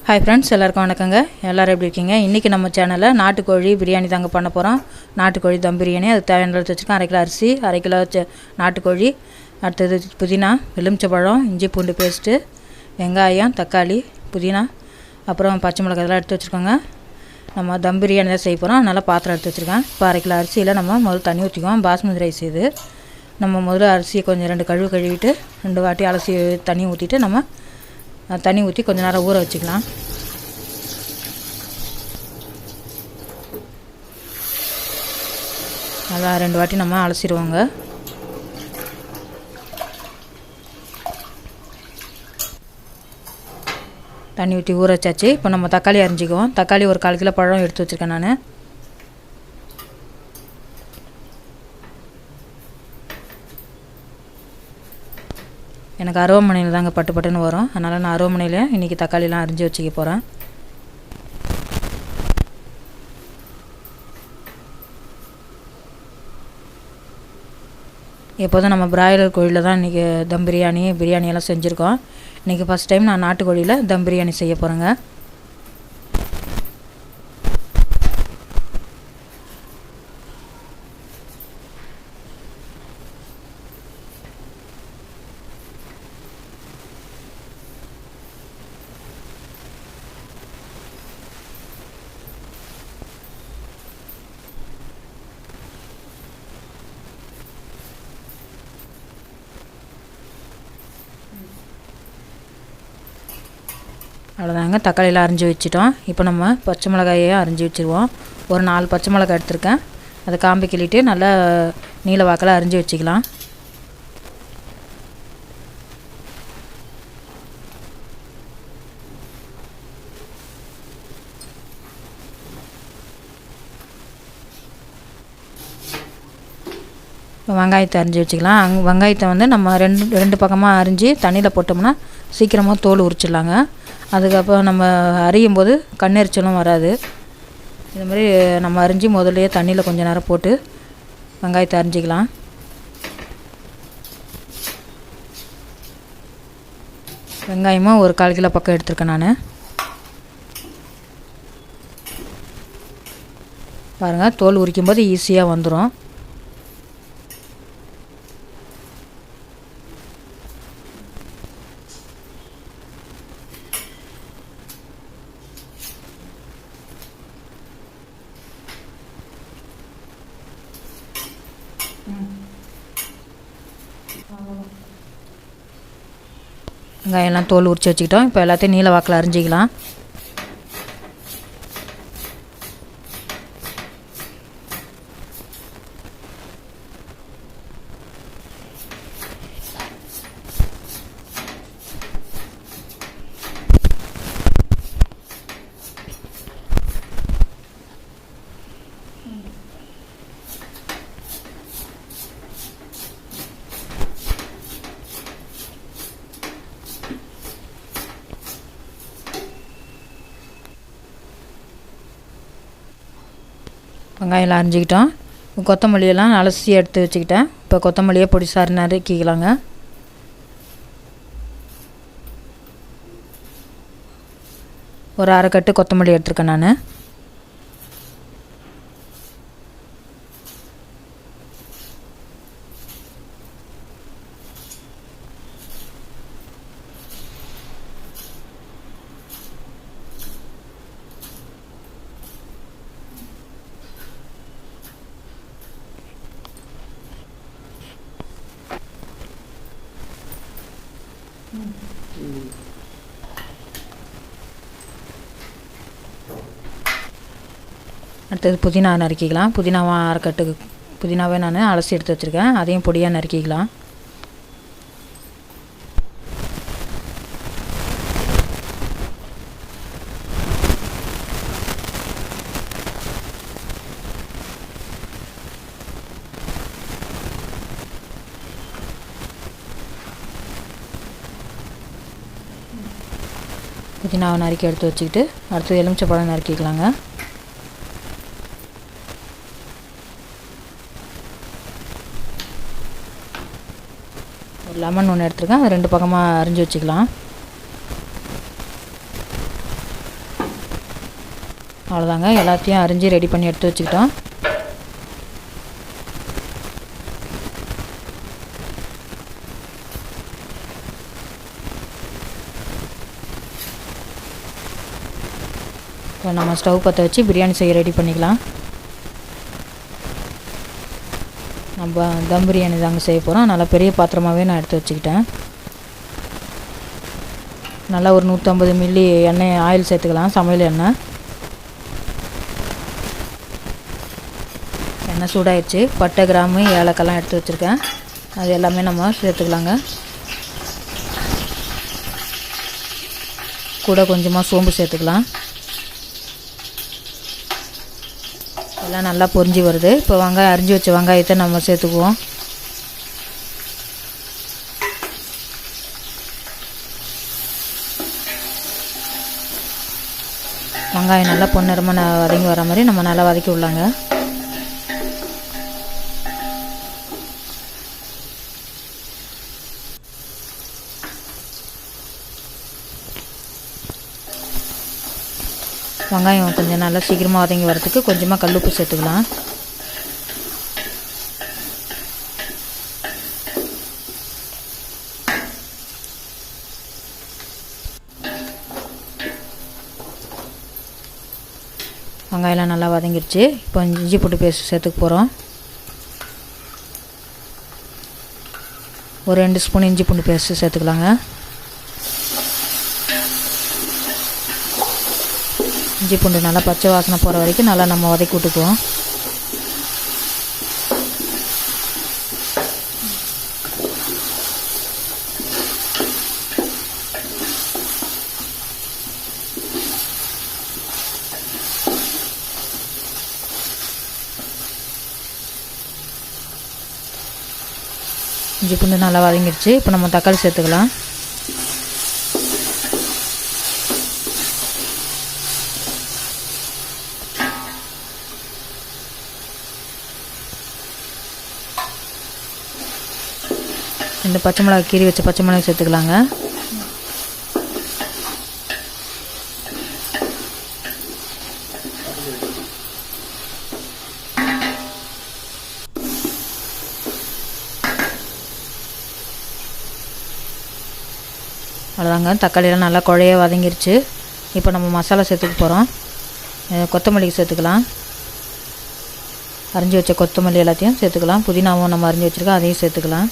Hi friends, எல்லாருக்கும் வணக்கங்க. எல்லோரும் எப்படி இருக்கீங்க? இன்றைக்கி நம்ம சேனலில் நாட்டுக்கோழி பிரியாணி தாங்க பண்ண போகிறோம். நாட்டுக்கோழி தம் பிரியாணி. அதுக்கு தேவையான எடுத்து வச்சுருக்கோம். 1/2 கிலோ அரிசி, 1/2 கிலோ நாட்டுக்கோழி, அடுத்தது புதினா, எலுமிச்சப்பழம், இஞ்சி பூண்டு பேஸ்ட்டு, வெங்காயம், தக்காளி, புதினா, அப்புறம் பச்சை மிளகாய் இதெல்லாம் எடுத்து வச்சுருக்கோங்க. நம்ம தம் பிரியாணி தான் செய்ய போகிறோம். அதனால் பாத்திரம் எடுத்து வச்சுருக்கேன். இப்போ 1/2 கிலோ அரிசியில் நம்ம முதல்ல தண்ணி ஊற்றிக்குவோம். பாஸ்மதி ரைஸ் இது. நம்ம முதல்ல அரிசியை கொஞ்சம் 2 கழுவிட்டு 2 வாட்டி அலசி தண்ணி ஊற்றிட்டு நம்ம தண்ணி ஊற்றி கொஞ்சம் நேரம் ஊற வச்சுக்கலாம். அதான் 2 வாட்டி நம்ம அலசிடுவோங்க. தண்ணி ஊற்றி ஊற வச்சாச்சு. இப்போ நம்ம தக்காளி அரிஞ்சிக்குவோம். தக்காளி ஒரு 1/4 கிலோ பழம் எடுத்து வச்சுருக்கேன் நான். எனக்கு அருவாமனையில் தாங்க பட்டுன்னு வரும். அதனால் நான் அருவாமனையில் இன்றைக்கி தக்காளிலாம் அரிஞ்சு வச்சுக்க போகிறேன். எப்போதும் நம்ம பிராய்லர் கோழியில் தான் இன்றைக்கி தம் பிரியாணியெல்லாம் செஞ்சுருக்கோம். இன்றைக்கி ஃபஸ்ட் டைம் நான் நாட்டுக்கோழியில் தம் பிரியாணி செய்ய போகிறேங்க. அவ்வளோதாங்க, தக்காளியில் அரிஞ்சு வச்சுட்டோம். இப்போ நம்ம பச்சை மிளகாயையும் அரிஞ்சு வச்சுருவோம். ஒரு 4 பச்சை மிளகாய் எடுத்திருக்கேன். அதை காம்பி கிள்ளிட்டு நல்லா நீல வாக்கில் அரிஞ்சு வச்சுக்கலாம். இப்போ வெங்காயத்தை அரிஞ்சு வச்சுக்கலாம். வெங்காயத்தை வந்து நம்ம ரெண்டு பக்கமாக அரிஞ்சு தண்ணியில் போட்டோம்னா சீக்கிரமாக தோல் உரிச்சிடலாங்க. அதுக்கப்புறம் நம்ம அரியும் போது கண்ணெரிச்சலும் வராது. இது மாதிரி நம்ம அரிஞ்சு முதல்லையே தண்ணியில் கொஞ்சம் நேரம் போட்டு வெங்காயத்தை அரிஞ்சிக்கலாம். வெங்காயமும் ஒரு 1/4 கிலோ பக்கம் எடுத்துருக்கேன் நான். பாருங்கள், தோல் உரிக்கும் போது ஈஸியாக வந்துடும். வெங்காயம்லாம் தோல் உரித்து வச்சுக்கிட்டோம். இப்போ எல்லாத்தையும் நீல வாக்கில் அரிஞ்சிக்கலாம். வெங்காயம்லாம் அரிஞ்சிக்கிட்டோம். கொத்தமல்லியெல்லாம் அலசி எடுத்து வச்சுக்கிட்டேன். இப்போ கொத்தமல்லியை பொடிசாக நறுக்கிக்கலாங்க. ஒரு 1/2 கட்டு கொத்தமல்லி எடுத்துருக்கேன் நான். அடுத்தது புதினா நறுக்கிக்கலாம். புதினாவை 1/2 கட்டுக்கு புதினாவே நான் அலசி எடுத்து வச்சுருக்கேன். அதையும் பொடியாக நறுக்கிக்கலாம். புதினாவை நறுக்கி எடுத்து வச்சுக்கிட்டு அடுத்தது எலுமிச்சப்பழம் நறுக்கிக்கலாங்க. ஒரு லெமன் ஒன்று எடுத்துருக்கேன். அது 2 பக்கமாக அரிஞ்சு வச்சுக்கலாம். அவ்வளோதாங்க, எல்லாத்தையும் அரிஞ்சு ரெடி பண்ணி எடுத்து வச்சுக்கிட்டோம். இப்போ நம்ம ஸ்டவ் பற்ற வச்சு பிரியாணி செய்ய ரெடி பண்ணிக்கலாம். நம்ம தம் பிரியாணி தாங்க செய்ய போகிறோம். நல்லா பெரிய பாத்திரமாகவே நான் எடுத்து வச்சுக்கிட்டேன். நல்லா ஒரு 150 மில்லி எண்ணெய் ஆயில் சேர்த்துக்கலாம், சமையல் எண்ணெய். எண்ணெய் சூடாயிடுச்சு. பட்டை, கிராம்பு, ஏலக்காய்லாம் எடுத்து வச்சுருக்கேன். அது எல்லாமே நம்ம சேர்த்துக்கலாங்க. கூட கொஞ்சமாக சோம்பு சேர்த்துக்கலாம். எல்லாம் நல்லா பொரிஞ்சு வருது. இப்போ வெங்காயம், அரிஞ்சு வச்ச வெங்காயத்தை நம்ம சேர்த்துக்குவோம். வெங்காயம் நல்லா பொன்னிறமாக வதங்கி வர மாதிரி நம்ம நல்லா வதக்கி விடலாங்க. வெங்காயம் கொஞ்சம் நல்லா சீக்கிரமாக வதங்கி வரதுக்கு கொஞ்சமாக கல்லுப்பு சேர்த்துக்கலாம். வெங்காயம்லாம் நல்லா வதங்கிடுச்சு. இப்போ இஞ்சி பூண்டு பேஸ்ட் சேர்த்துக்க போகிறோம். ஒரு 2 ஸ்பூன் இஞ்சி பூண்டு பேஸ்ட்டு சேர்த்துக்கலாங்க. இஞ்சி பூண்டு நல்லா பச்சை வாசனை போகிற வரைக்கும் நல்லா நம்ம வதக்கி விட்டுக்குவோம். இஞ்சி பூண்டு நல்லா வதங்கிடுச்சு. இப்போ நம்ம தக்காளி சேர்த்துக்கலாம். இந்த பச்சை மிளகாய், கீரி வச்ச பச்சை மிளகாய் சேர்த்துக்கலாங்க. அவ்வளோதாங்க, தக்காளியெல்லாம் நல்லா குழைய வதங்கிருச்சு. இப்போ நம்ம மசாலா சேர்த்துக்க போகிறோம். கொத்தமல்லி சேர்த்துக்கலாம். அரிஞ்சு வச்ச கொத்தமல்லி எல்லாத்தையும் சேர்த்துக்கலாம். புதினாவும் நம்ம அரிஞ்சு வச்சுருக்கோம், அதையும் சேர்த்துக்கலாம்.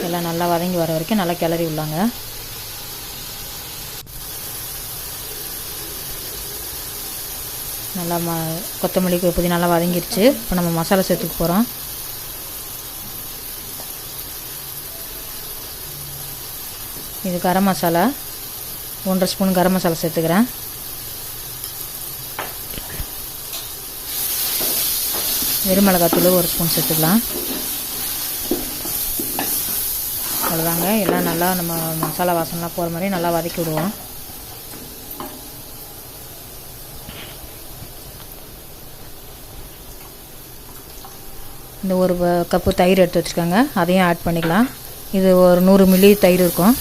எல்லாம் நல்லா வதங்கி வர வரைக்கும் நல்லா கிளறி விடலாங்க. நல்லா கொத்தமல்லி புதினா நல்லா வதங்கிடுச்சு. இப்போ நம்ம மசாலா சேர்த்துக்க போகிறோம். இது கரம் மசாலா, 1.5 ஸ்பூன் கரம் மசாலா சேர்த்துக்கிறேன். வெறுமிளகாத்தூள் 1 ஸ்பூன் சேர்த்துக்கலாம். அவ்வளோதாங்க, எல்லாம் நல்லா நம்ம மசாலா வாசனைலாம் போகிற மாதிரி நல்லா வதக்கி விடுவோம். இந்த ஒரு கப்பு தயிர் எடுத்து வச்சுருக்காங்க, அதையும் ஆட் பண்ணிக்கலாம். இது ஒரு 100 மில்லி தயிர் இருக்கும்.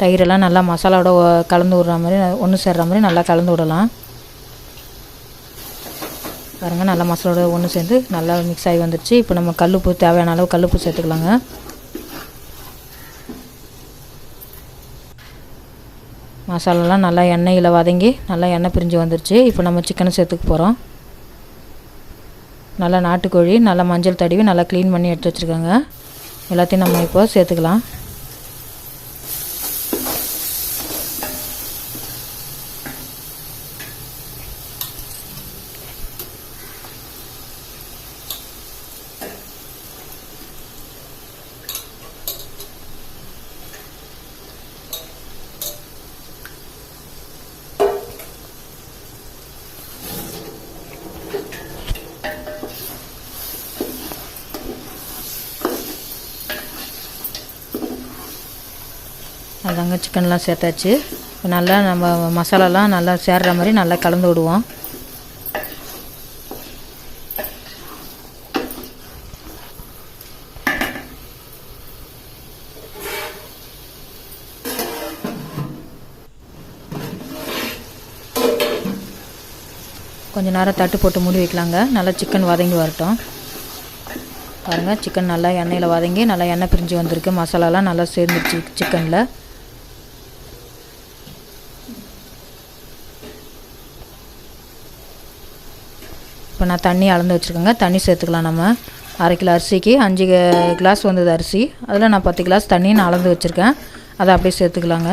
தயிரெல்லாம் நல்லா மசாலாவோட கலந்து விடுற மாதிரி, ஒன்று சேர்கிற மாதிரி நல்லா கலந்து விடலாம். பாருங்கள், நல்லா மசாலாவோட ஒன்று சேர்ந்து நல்லா மிக்ஸ் ஆகி வந்துடுச்சு. இப்போ நம்ம கல்லுப்பு, தேவையான அளவு கல்லுப்பு சேர்த்துக்கலாங்க. மசாலாலாம் நல்லா எண்ணெயில் வதங்கி நல்லா எண்ணெய் பிரிஞ்சு வந்துடுச்சு. இப்போ நம்ம சிக்கனை சேர்த்துக்க போகிறோம். நல்லா நாட்டுக்கோழி நல்லா மஞ்சள் தடவி நல்லா க்ளீன் பண்ணி எடுத்து வச்சுருக்காங்க. எல்லாத்தையும் நம்ம இப்போ சேர்த்துக்கலாம். அவ்வளோதாங்க, சிக்கன்லாம் சேர்த்தாச்சு. நல்லா நம்ம மசாலாலாம் நல்லா சேர்ற மாதிரி நல்லா கலந்து விடுவோம். கொஞ்சம் நேரம் தட்டு போட்டு மூடி வைக்கலாங்க. நல்லா சிக்கன் வதங்கி வரட்டும். பாருங்கள், சிக்கன் நல்லா எண்ணெயில் வதங்கி நல்லா எண்ணெய் பிரிஞ்சு வந்திருக்கு. மசாலாலாம் நல்லா சேர்ந்துருச்சு சிக்கனில். இப்போ நான் தண்ணி அளந்து வச்சுருக்கேங்க. தண்ணி சேர்த்துக்கலாம். நம்ம 1/2 கிலோ அரிசிக்கு 5 கிளாஸ் வந்தது அரிசி. அதில் நான் 10 கிளாஸ் தண்ணி நான் அளந்து வச்சுருக்கேன். அதை அப்படியே சேர்த்துக்கலாங்க.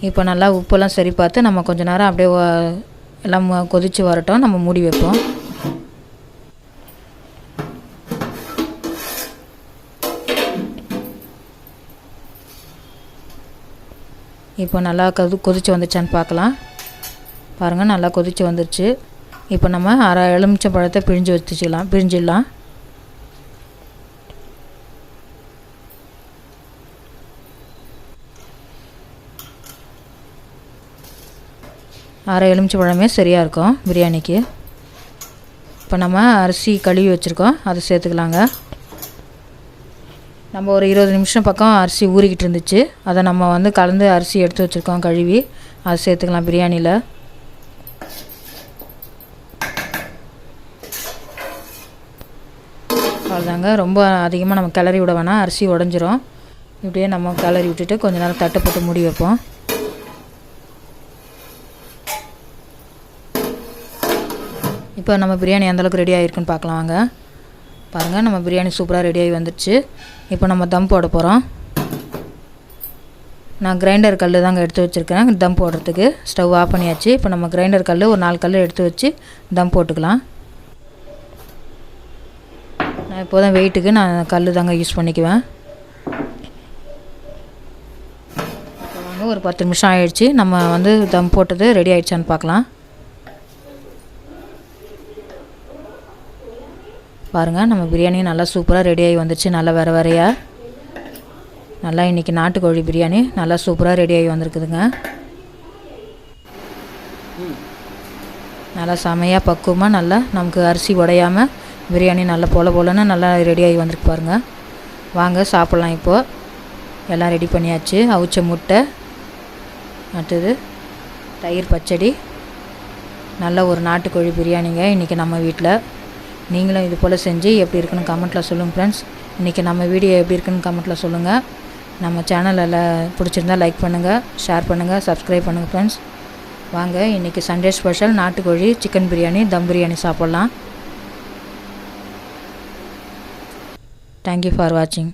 இப்போ நல்லா உப்பெல்லாம் சரி பார்த்து நம்ம கொஞ்சம் நேரம் அப்படியே எல்லாம் கொதித்து வரட்டும். நம்ம மூடி வைப்போம். இப்போ நல்லா கொதித்து வந்துச்சான்னு பார்க்கலாம். பாருங்கள், நல்லா கொதித்து வந்துருச்சு. இப்போ நம்ம 1/2 எலுமிச்சம் பழத்தை பிழிஞ்சிடலாம். அரை எலுமிச்சை பழமே சரியாக இருக்கும் பிரியாணிக்கு. இப்போ நம்ம அரிசி கழுவி வச்சுருக்கோம், அதை சேர்த்துக்கலாங்க. நம்ம ஒரு 20 நிமிஷம் பக்கம் அரிசி ஊறிக்கிட்டு இருந்துச்சு. அதை நம்ம கலந்து அரிசி எடுத்து வச்சுருக்கோம் கழுவி. அதை சேர்த்துக்கலாம் பிரியாணியில். அவ்வளோதாங்க, ரொம்ப அதிகமாக நம்ம கிளறி விட வேணாம், அரிசி உடஞ்சிரும். இப்படியே நம்ம கிளறி விட்டுட்டு கொஞ்சம் நேரம் தட்டை போட்டு மூடி வைப்போம். இப்போ நம்ம பிரியாணி எந்தளவுக்கு ரெடி ஆகிருக்குன்னு பார்க்கலாம் வாங்க. பாருங்கள், நம்ம பிரியாணி சூப்பராக ரெடியாகி வந்துடுச்சு. இப்போ நம்ம தம் போட போகிறோம். நான் கிரைண்டர் கல் தாங்க எடுத்து வச்சுருக்கேன் தம் போடுறதுக்கு. ஸ்டவ் ஆஃப் பண்ணியாச்சு. இப்போ நம்ம கிரைண்டர் கல் ஒரு 4 கல் எடுத்து வச்சு தம் போட்டுக்கலாம். நான் இப்போ தான் வெயிட்டுக்கு நான் கல் தாங்க யூஸ் பண்ணிக்குவேன். இப்போ வாங்க, ஒரு 10 நிமிஷம் ஆகிடுச்சு. நம்ம தம் போட்டது ரெடி ஆகிடுச்சான்னு பார்க்கலாம். பாருங்கள், நம்ம பிரியாணி நல்லா சூப்பராக ரெடியாகி வந்துடுச்சு. நல்லா வேறையாக நல்லா இன்றைக்கி நாட்டுக்கோழி பிரியாணி நல்லா சூப்பராக ரெடியாகி வந்திருக்குதுங்க. நல்லா செமையாக பக்குவமாக நல்லா நமக்கு அரிசி உடையாமல் பிரியாணி நல்லா போலன்னு நல்லா ரெடியாகி வந்திருக்கு பாருங்கள். வாங்க சாப்பிட்லாம். இப்போது எல்லாம் ரெடி பண்ணியாச்சு. அவிச்ச முட்டை, அடுத்தது தயிர் பச்சடி, நல்ல ஒரு நாட்டுக்கோழி பிரியாணிங்க இன்றைக்கி நம்ம வீட்டில். நீங்களும் இது போல் செஞ்சு எப்படி இருக்குன்னு கமெண்ட்டில் சொல்லுங்கள் ஃப்ரெண்ட்ஸ். இன்றைக்கி நம்ம வீடியோ எப்படி இருக்குன்னு கமெண்ட்டில் சொல்லுங்கள். நம்ம சேனலில் பிடிச்சிருந்தால் லைக் பண்ணுங்கள், ஷேர் பண்ணுங்கள், சப்ஸ்கிரைப் பண்ணுங்கள் ஃப்ரெண்ட்ஸ். வாங்க, இன்றைக்கி சண்டே ஸ்பெஷல் நாட்டுக்கோழி சிக்கன் பிரியாணி, தம் பிரியாணி சாப்பிட்லாம். தேங்க்யூ ஃபார் வாட்சிங்.